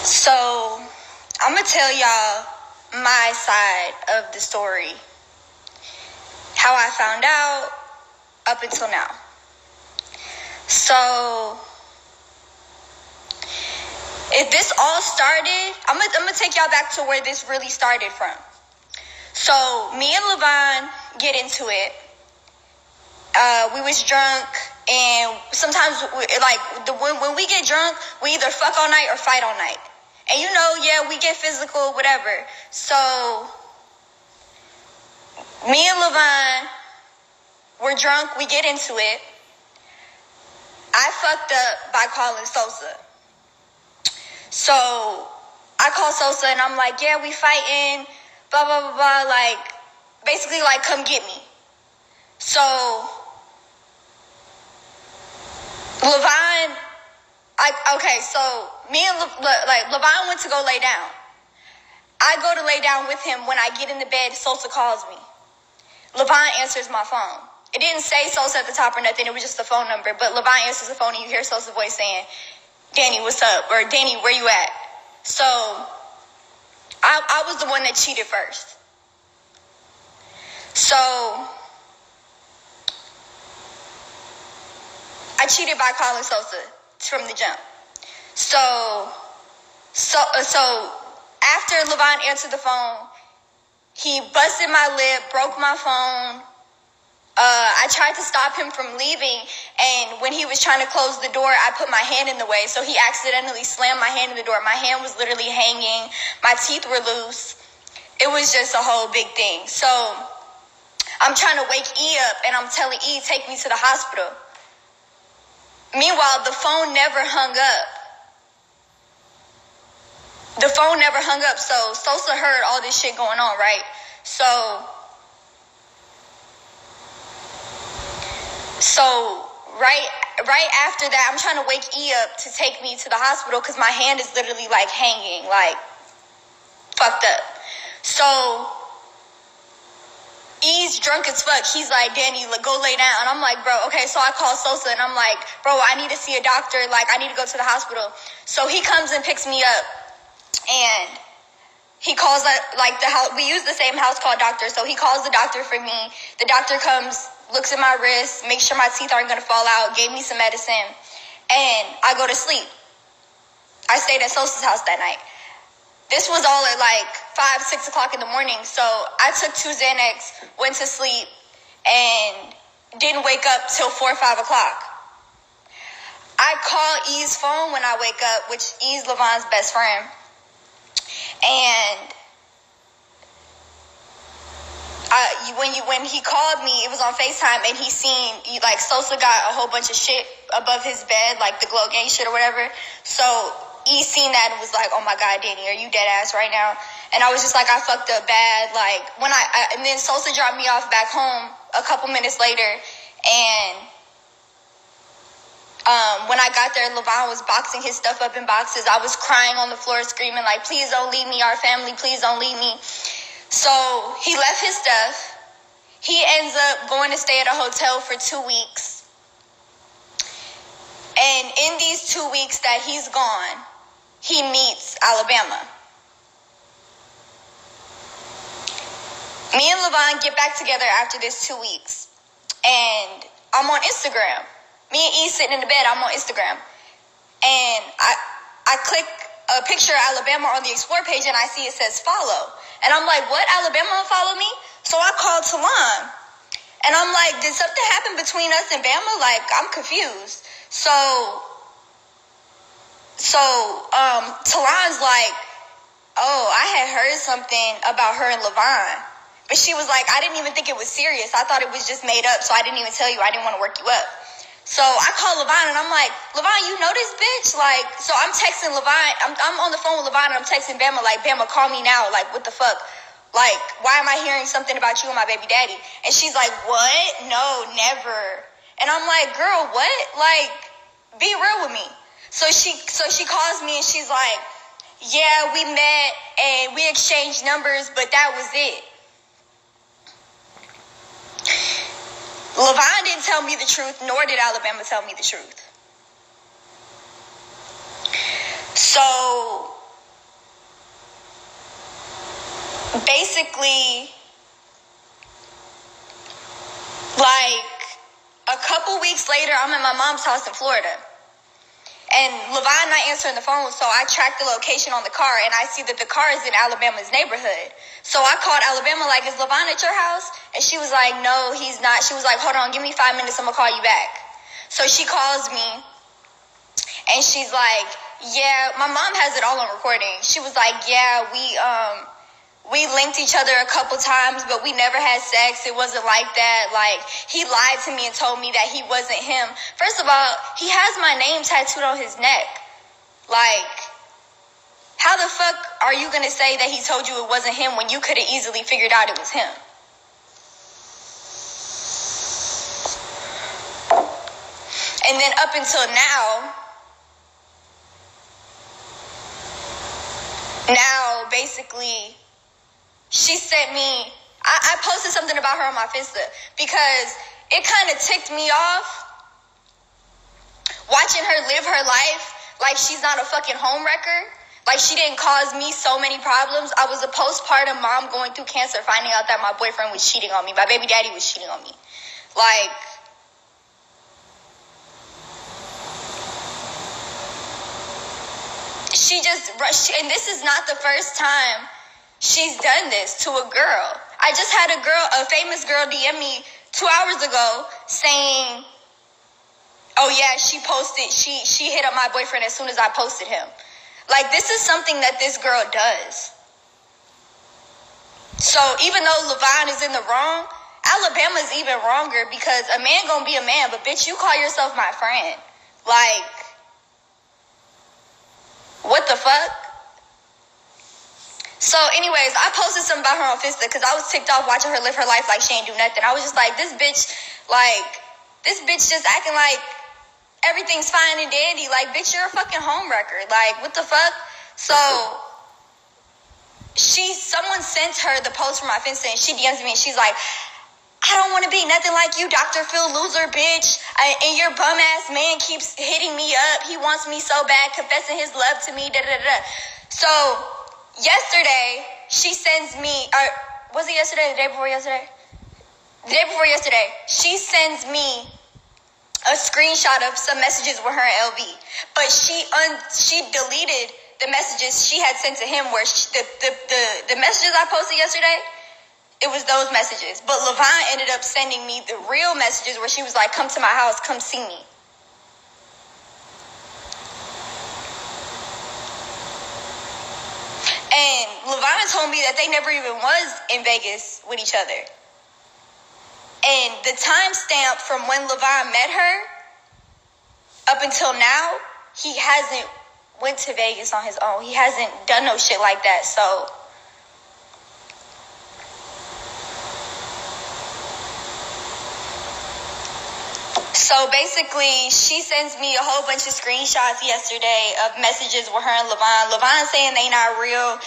So, I'm going to tell y'all my side of the story. How I found out up until now. So, if this all started, I'm gonna take y'all back to where this really started from. So, me and Levon get into it. We was drunk, and sometimes, when we get drunk, we either fuck all night or fight all night. And we get physical, whatever. So, me and Levon, we're drunk, we get into it. I fucked up by calling Sosa. So, I call Sosa and I'm like, yeah, we fighting, blah, blah, blah, blah, basically, come get me. So, Levon, so me and Levon went to go lay down. I go to lay down with him. When I get in the bed, Sosa calls me. Levon answers my phone. It didn't say Sosa at the top or nothing. It was just the phone number. But Levon answers the phone and you hear Sosa's voice saying, Danny, what's up? Or Danny, where you at? So I was the one that cheated first. So I cheated by calling Sosa from the jump. So after Levon answered the phone, he busted my lip, broke my phone. I tried to stop him from leaving, and when he was trying to close the door, I put my hand in the way, so he accidentally slammed my hand in the door. My hand was literally hanging. My teeth were loose. It was just a whole big thing. So I'm trying to wake E up, and I'm telling E, take me to the hospital. Meanwhile, the phone never hung up. The phone never hung up, so Sosa heard all this shit going on, right? So right after that, I'm trying to wake E up to take me to the hospital because my hand is literally hanging, fucked up. So E's drunk as fuck. He's like, Danny, go lay down. And I'm like, bro, okay. So I call Sosa and I'm like, bro, I need to see a doctor. I need to go to the hospital. So he comes and picks me up. And he calls the house. We use the same house call doctor. So he calls the doctor for me. The doctor comes, looks at my wrist, makes sure my teeth aren't going to fall out, gave me some medicine. And I go to sleep. I stayed at Sosa's house that night. This was all at 5, 6 o'clock in the morning. So I took 2 Xanax, went to sleep, and didn't wake up till 4 or 5 o'clock. I call E's phone when I wake up, which E's Levon's best friend. And when he called me, it was on FaceTime, and he seen Sosa got a whole bunch of shit above his bed, the glow gang shit or whatever. So he seen that and was like, oh my God, Danny, are you dead ass right now? And I was just I fucked up bad. And then Sosa dropped me off back home a couple minutes later. And when I got there, Levon was boxing his stuff up in boxes. I was crying on the floor, screaming please don't leave me, our family, please don't leave me. So he left his stuff. He ends up going to stay at a hotel for 2 weeks. And in these 2 weeks that he's gone, he meets Alabama. Me and Levon get back together after this 2 weeks. And I'm on Instagram. Me and E sitting in the bed, I'm on Instagram. And I click a picture of Alabama on the Explore page, and I see it says follow. And I'm like, what? Alabama follow me? So I called Talon. And I'm like, did something happen between us and Bama? I'm confused. So Talon's like, oh, I had heard something about her and Levon. But she was like, I didn't even think it was serious. I thought it was just made up, so I didn't even tell you. I didn't want to work you up. So I call Levon, and I'm like, Levon, you know this bitch? So I'm texting Levon. I'm on the phone with Levon, and I'm texting Bama, Bama, call me now. What the fuck? Why am I hearing something about you and my baby daddy? And she's like, what? No, never. And I'm like, girl, what? Be real with me. So she calls me, and she's like, yeah, we met, and we exchanged numbers, but that was it. Levon didn't tell me the truth, nor did Alabama tell me the truth. So basically, like, a couple weeks later, I'm at my mom's house in Florida. And Levine not answering the phone, so I tracked the location on the car, and I see that the car is in Alabama's neighborhood. So I called Alabama, like, is Levine at your house? And she was like, no, he's not. She was like, hold on, give me 5 minutes, I'm gonna call you back. So she calls me, and she's like, yeah, my mom has it all on recording. She was like, yeah, we linked each other a couple times, but we never had sex. It wasn't like that. Like, he lied to me and told me that he wasn't him. First of all, he has my name tattooed on his neck. Like, how the fuck are you gonna say that he told you it wasn't him when you could have easily figured out it was him? And then up until now, basically, she sent me, I posted something about her on my Finsta because it kind of ticked me off watching her live her life like she's not a fucking homewrecker. Like, she didn't cause me so many problems. I was a postpartum mom going through cancer, finding out that my boyfriend was cheating on me. My baby daddy was cheating on me. Like, she just rushed, and this is not the first time she's done this to a girl. I just had a famous girl DM me 2 hours ago saying, oh yeah, she hit up my boyfriend as soon as I posted him. Like, this is something that this girl does. So even though Levine is in the wrong, Alabama's even wronger because a man gonna be a man, but bitch, you call yourself my friend. Like, what the fuck? So anyways, I posted something about her on Finsta because I was ticked off watching her live her life like she ain't do nothing. I was just like, this bitch just acting like everything's fine and dandy. Like, bitch, you're a fucking homewrecker. Like, what the fuck? So someone sent her the post from my Finsta and she DMs me and she's like, I don't want to be nothing like you, Dr. Phil Loser, bitch. And your bum-ass man keeps hitting me up. He wants me so bad, confessing his love to me, da-da-da-da. So yesterday, she sends me, was it yesterday, the day before yesterday? The day before yesterday, she sends me a screenshot of some messages with her and LV. But she deleted the messages she had sent to him where the messages I posted yesterday, it was those messages. But Levine ended up sending me the real messages where she was like, come to my house, come see me. And Levine told me that they never even was in Vegas with each other. And the timestamp from when Levine met her up until now, he hasn't went to Vegas on his own. He hasn't done no shit like that. So basically, she sends me a whole bunch of screenshots yesterday of messages with her and Levine. Levine saying they not real.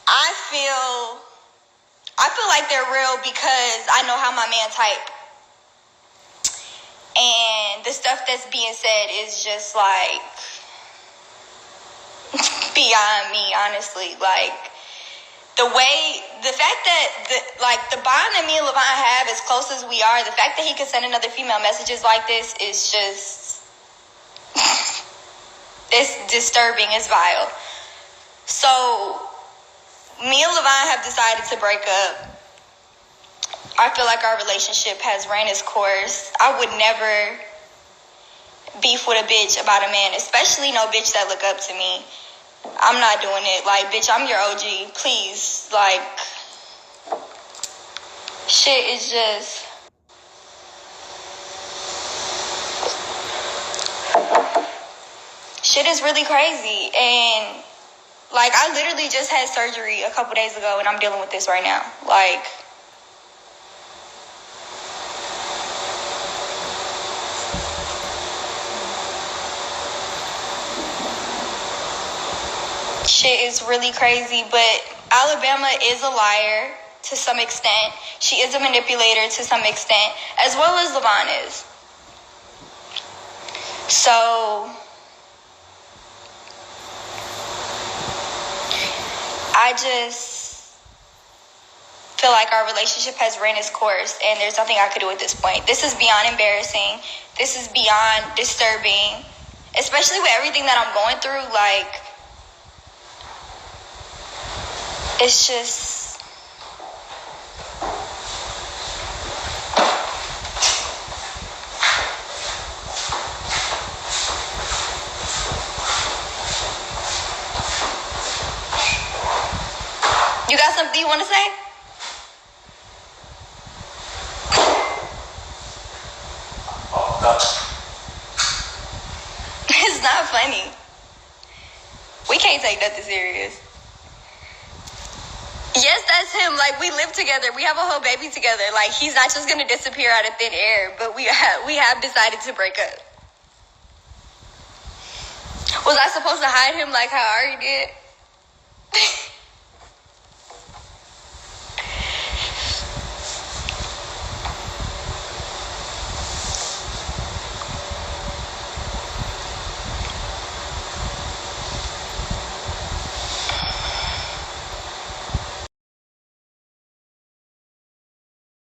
I feel like they're real because I know how my man type. And the stuff that's being said is just like beyond me, honestly. Like, the fact that the bond that me and Levine have, as close as we are, the fact that he could send another female messages like this is just, it's disturbing, it's vile. So, me and Levine have decided to break up. I feel like our relationship has ran its course. I would never beef with a bitch about a man, especially no bitch that look up to me. I'm not doing it. Like, bitch, I'm your OG. Please. Like, shit is just... shit is really crazy. And, like, I literally just had surgery a couple days ago and I'm dealing with this right now. Like... shit is really crazy, but Alabama is a liar to some extent. She is a manipulator to some extent, as well as Levine is. So, I just feel like our relationship has ran its course and there's nothing I could do at this point. This is beyond embarrassing. This is beyond disturbing, especially with everything that I'm going through. Like, it's just... You got something you want to say? It's not funny. We can't take nothing serious. Yes, that's him. Like, we live together. We have a whole baby together. Like, he's not just gonna disappear out of thin air. But we have decided to break up. Was I supposed to hide him like how Ari did?